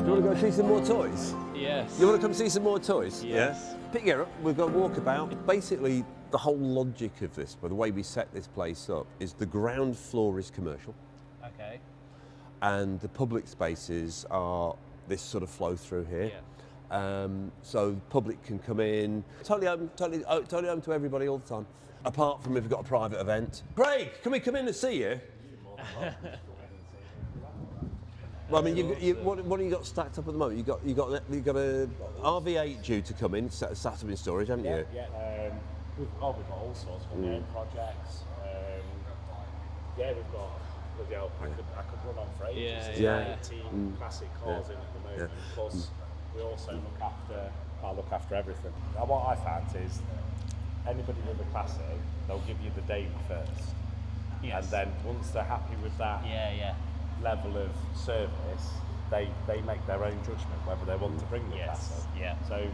Do you want to go see some more toys? Yes. You want to come see some more toys? Yes. Yeah? Pick it up, we've got a walkabout. Basically, the whole logic of this, by the way we set this place up, is the ground floor is commercial. Okay. And the public spaces are this sort of flow through here. Yeah. So the public can come in, totally open to everybody all the time. Apart from if we've got a private event. Craig, can we come in and see you? Well, I mean, what have you got stacked up at the moment? You got a RV8 due to come in, sat up in storage, haven't you? Yeah. We've got all sorts of projects. Yeah, we've got. I could run on for ages. Yeah. 18 classic cars in at the moment. Plus, we also look after everything. Now, what I found is anybody with a classic, they'll give you the daily first, and then once they're happy with that level of service, they make their own judgment whether they want to bring the classic. Yeah. So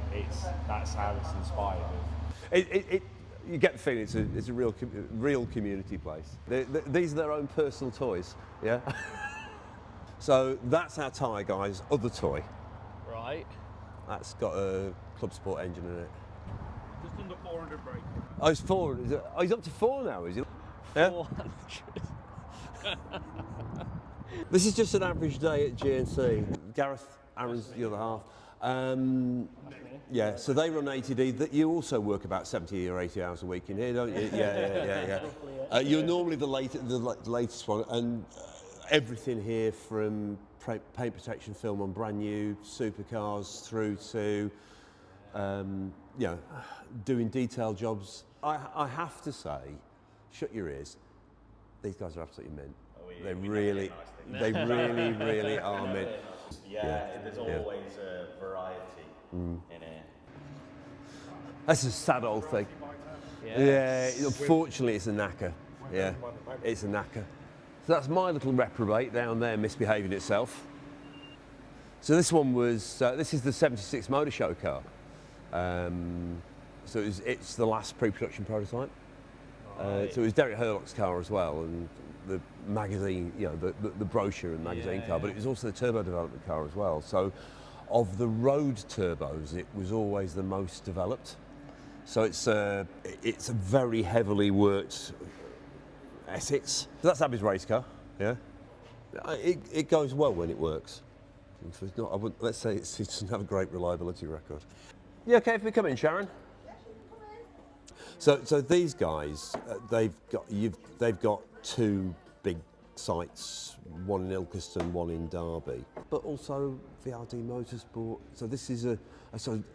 that's how it's inspired. You get the feeling it's a real community place. These are their own personal toys, yeah? So that's our tyre guy's other toy. Right. That's got a Club Sport engine in it. Just under 400 brake. Oh, it's 4. Oh, he's up to 4 now, is he? Yeah? 400. This is just an average day at GNC. Gareth, Aaron's the other half. Yeah, so they run ATD. You also work about 70 or 80 hours a week in here, don't you? Yeah. You're normally the latest one, and everything here from paint protection film on brand new supercars through to, doing detail jobs. I have to say, shut your ears. These guys are absolutely mint. They really are mint. There's always a variety in here. That's a sad old thing. Yeah, unfortunately it's a knacker. Yeah, it's a knacker. So that's my little reprobate down there misbehaving itself. So this one was, this is the 76 Motor Show car. So it's the last pre-production prototype. So it was Derek Hurlock's car as well, and the magazine, the brochure and magazine car, but it was also the turbo development car as well. So of the road turbos, it was always the most developed. So it's a very heavily worked Essex. So that's Abby's race car, yeah. It goes well when it works. If it's not, let's say it doesn't have a great reliability record. You okay if we come in, Sharon? So these guys, they've got 2 big sites, one in Ilkeston, one in Derby, but also VRD Motorsport. So this is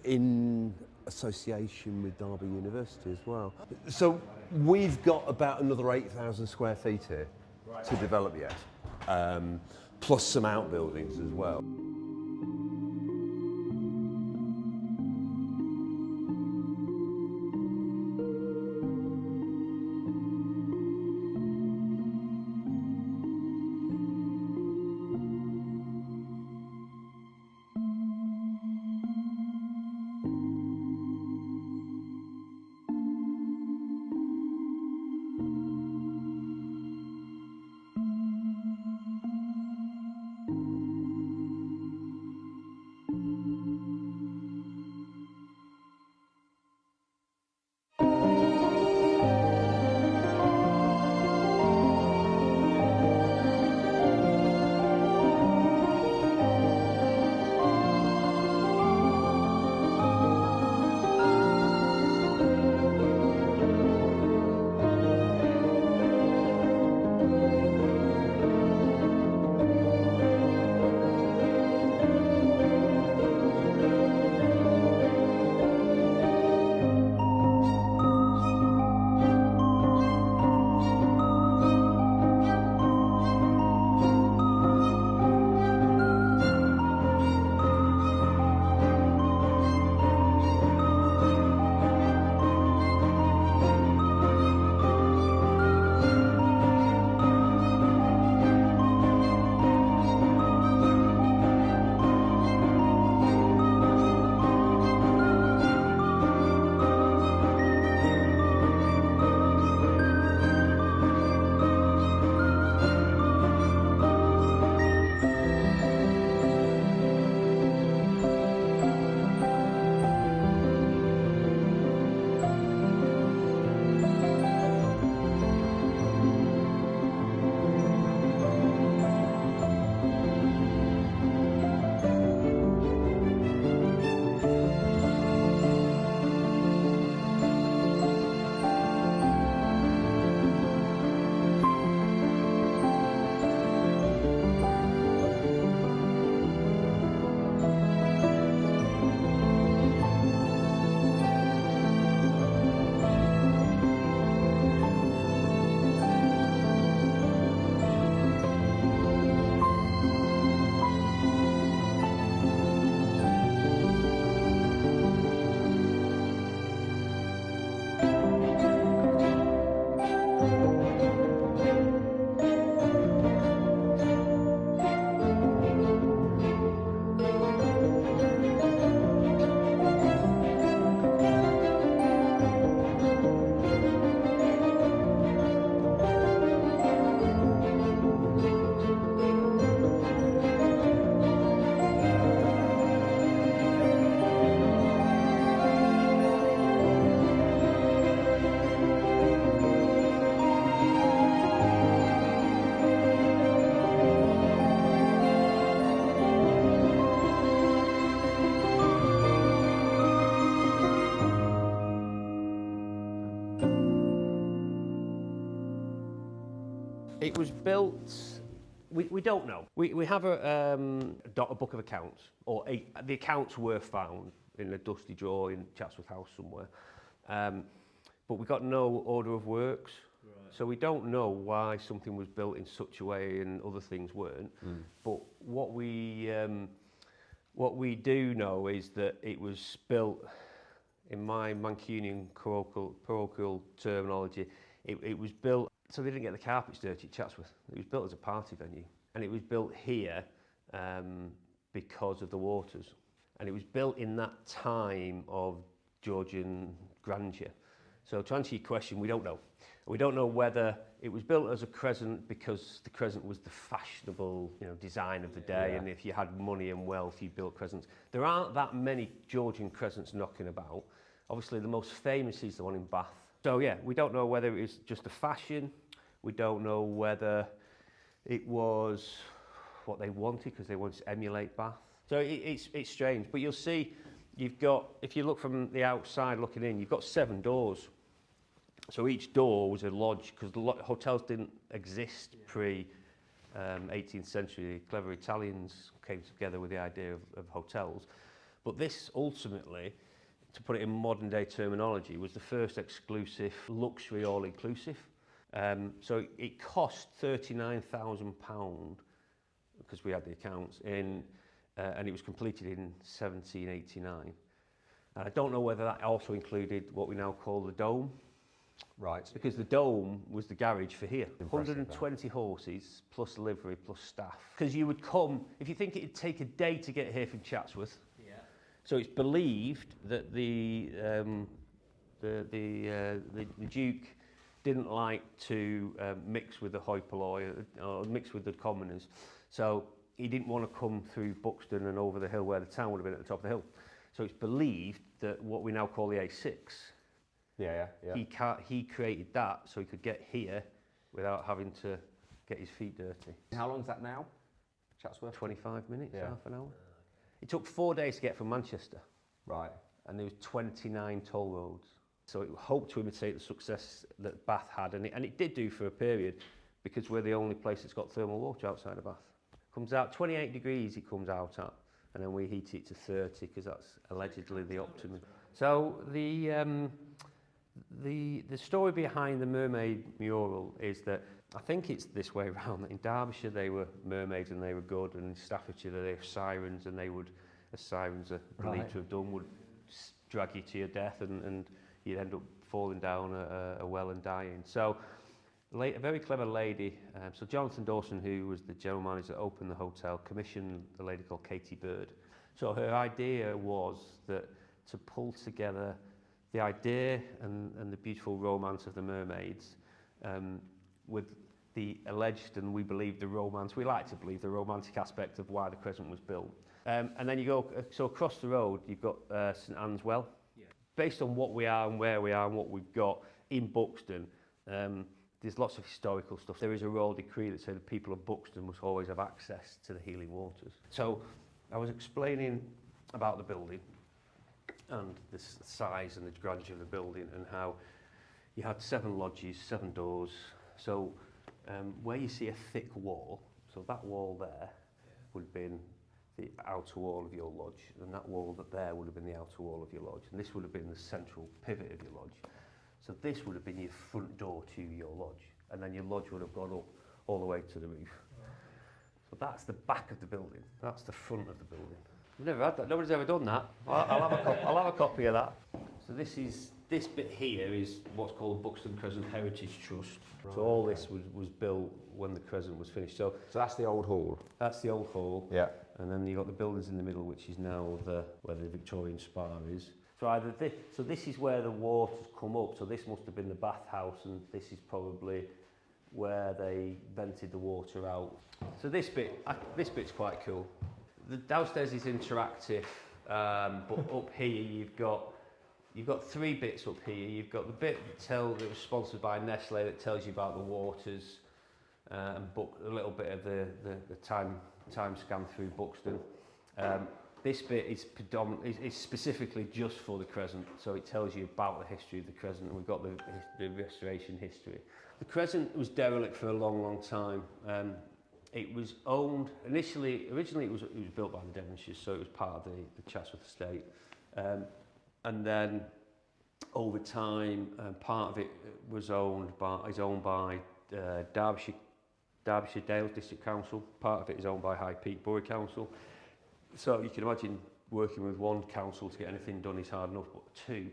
in association with Derby University as well. So we've got about another 8,000 square feet here to develop yet, plus some outbuildings as well. it was built, we don't know. We have a book of accounts, or the accounts were found in a dusty drawer in Chatsworth House somewhere. But we got no order of works. Right. So we don't know why something was built in such a way and other things weren't. But what we do know is that it was built, in my Mancunian parochial terminology, it was built so they didn't get the carpets dirty at Chatsworth. It was built as a party venue, and it was built here because of the waters. And it was built in that time of Georgian grandeur. So to answer your question, we don't know. We don't know whether it was built as a crescent because the crescent was the fashionable, design of the day, and if you had money and wealth, you built crescents. There aren't that many Georgian crescents knocking about. Obviously, the most famous is the one in Bath. So yeah, we don't know whether it was just a fashion. We don't know whether it was what they wanted because they wanted to emulate Bath. So it's strange, but you'll see, if you look from the outside looking in, you've got 7 doors. So each door was a lodge, because hotels didn't exist pre-18th century. Clever Italians came together with the idea of hotels. But this ultimately, to put it in modern day terminology, was the first exclusive luxury all-inclusive. So it cost £39,000, because we had the accounts, and it was completed in 1789. And I don't know whether that also included what we now call the Dome. Right. Because the Dome was the garage for here. Impressive, 120 horses, plus livery, plus staff. Because you would come, if you think it'd take a day to get here from Chatsworth, so it's believed that the Duke didn't like to mix with the hoi polloi, or mix with the commoners. So he didn't want to come through Buxton and over the hill where the town would have been at the top of the hill. So it's believed that what we now call the A6, he created that so he could get here without having to get his feet dirty. How long is that now, Chatsworth? 25 minutes, half an hour. It took 4 days to get from Manchester. Right. And there was 29 toll roads. So it hoped to imitate the success that Bath had, and it did do for a period, because we're the only place that's got thermal water outside of Bath. Comes out 28 degrees it comes out at, and then we heat it to 30 because that's allegedly the optimum. So the story behind the mermaid mural is that, I think it's this way around, that in Derbyshire they were mermaids and they were good, and in Staffordshire they were sirens, and they would, as sirens are believed to have done, would drag you to your death, and you'd end up falling down a well and dying. So a very clever lady, so Jonathan Dawson, who was the general manager that opened the hotel, commissioned a lady called Katie Bird. So her idea was that to pull together the idea and the beautiful romance of the mermaids with the alleged, and we believe the romance, we like to believe the romantic aspect of why the crescent was built. And then you go, so across the road you've got St Anne's Well. Yeah. Based on what we are and where we are and what we've got in Buxton, there's lots of historical stuff. There is a royal decree that said the people of Buxton must always have access to the healing waters. So I was explaining about the building and the size and the grandeur of the building, and how you had 7 lodges, 7 doors. So where you see a thick wall, so that wall there would have been the outer wall of your lodge, and that wall there would have been the outer wall of your lodge, and this would have been the central pivot of your lodge. So this would have been your front door to your lodge, and then your lodge would have gone up all the way to the roof. So that's the back of the building. That's the front of the building. We've never had that. Nobody's ever done that. I'll have a copy of that. So this bit here is what's called the Buxton Crescent Heritage Trust. Right. So all this was built when the crescent was finished. So that's the old hall. That's the old hall. Yeah. And then you've got the buildings in the middle, which is now where the Victorian Spa is. So this is where the water's come up. So this must have been the bathhouse, and this is probably where they vented the water out. So this bit's quite cool. The downstairs is interactive, but up here you've got 3 bits up here. You've got the bit that was sponsored by Nestle that tells you about the waters, and book a little bit of the time scan through Buxton. This bit is is specifically just for the Crescent, so it tells you about the history of the Crescent, and we've got the restoration history. The Crescent was derelict for a long time. It was owned originally it was built by the Devonshires, so it was part of the Chatsworth estate, and then over time, part of it is owned by Derbyshire Dales District Council. Part of it is owned by High Peak Borough Council. So you can imagine working with one council to get anything done is hard enough, but two.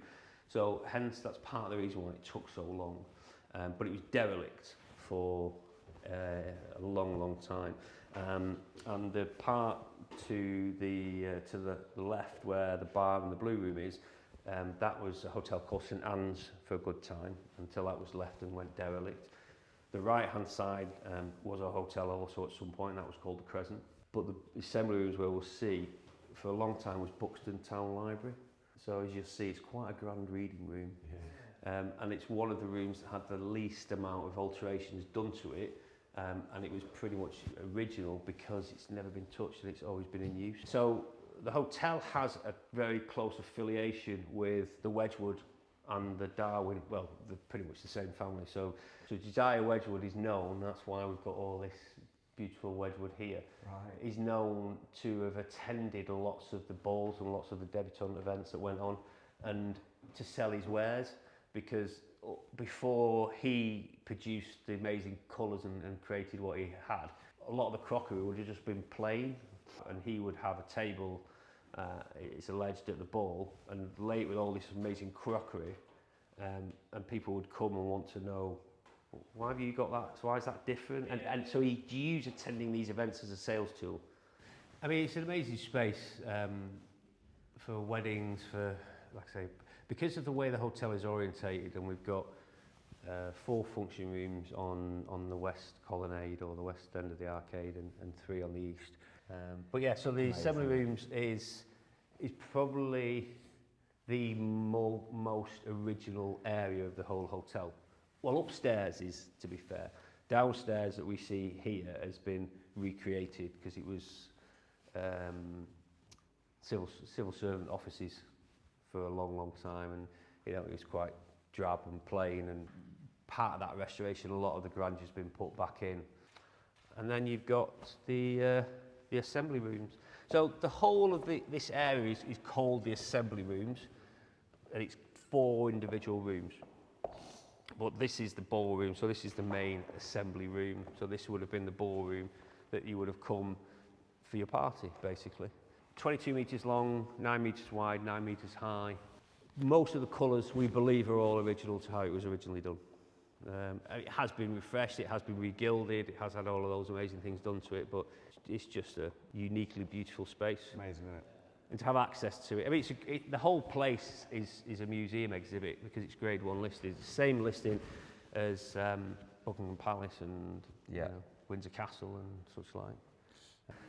So hence that's part of the reason why it took so long. But it was derelict for a long time. And the part to the left where the bar and the blue room is, that was a hotel called St Anne's for a good time until that was left and went derelict. The right hand side was a hotel also at some point, and that was called the Crescent. But the assembly rooms where we'll see for a long time was Buxton Town Library. So as you'll see, it's quite a grand reading room. Yeah. And it's one of the rooms that had the least amount of alterations done to it. And it was pretty much original because it's never been touched and it's always been in use. So the hotel has a very close affiliation with the Wedgwood and the Darwin, well, they're pretty much the same family. So Josiah Wedgwood is known, that's why we've got all this beautiful Wedgwood here. Right. He's known to have attended lots of the balls and lots of the debutante events that went on and to sell his wares, because before he produced the amazing colours and created what he had, a lot of the crockery would have just been plain, and he would have a table, it's alleged, at the ball and late with all this amazing crockery, and people would come and want to know, why have you got that? So why is that different? And so he used attending these events as a sales tool. I mean, it's an amazing space for weddings, for, like I say, because of the way the hotel is orientated, and we've got 4 function rooms on the west colonnade or the west end of the arcade, and 3 on the east. But yeah, so the assembly rooms is probably the most original area of the whole hotel. Well, upstairs is, to be fair. Downstairs that we see here has been recreated because it was civil servant offices for a long time, and you know, it was quite drab and plain, and part of that restoration, a lot of the grandeur has been put back in. And then you've got the assembly rooms. So the whole of this area is called the assembly rooms, and it's 4 individual rooms. But this is the ballroom, so this is the main assembly room. So this would have been the ballroom that you would have come for your party, basically. 22 metres long, 9 metres wide, 9 metres high. Most of the colours, we believe, are all original to how it was originally done. It has been refreshed, it has been regilded, it has had all of those amazing things done to it, but it's just a uniquely beautiful space. Amazing, isn't it? And to have access to it. I mean, the whole place is a museum exhibit because it's Grade 1 listed. It's the same listing as Buckingham Palace and Windsor Castle and such like.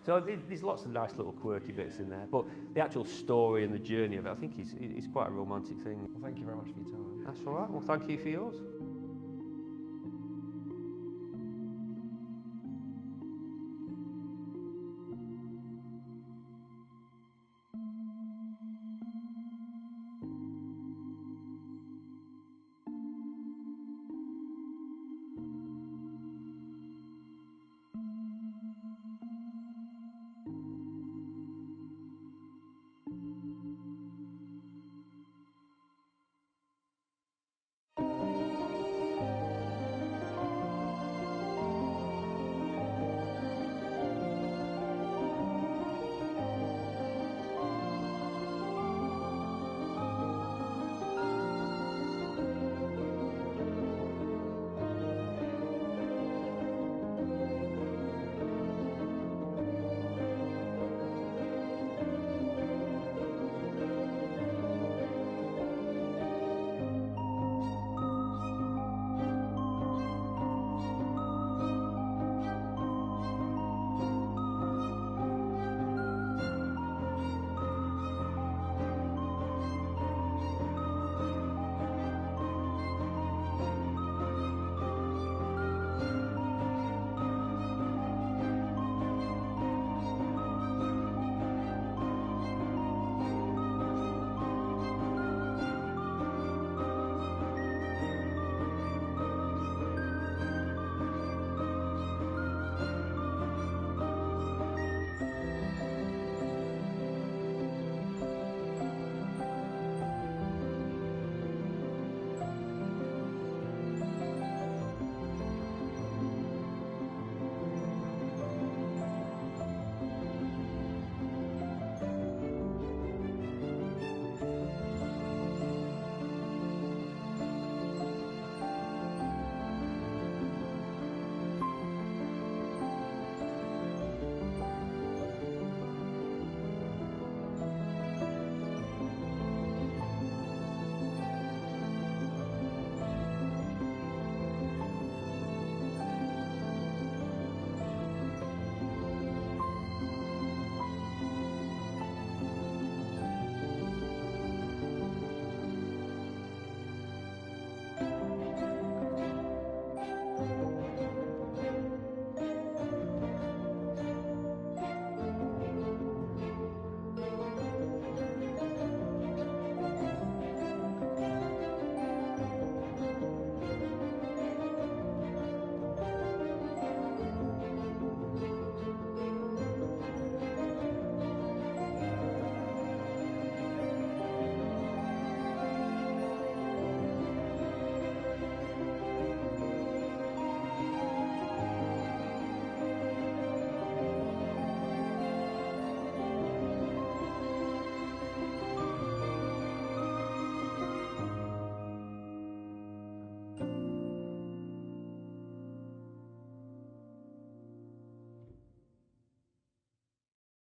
So there's lots of nice little quirky bits in there, but the actual story and the journey of it, I think is quite a romantic thing. Well, thank you very much for your time. That's all right. Well, thank you for yours.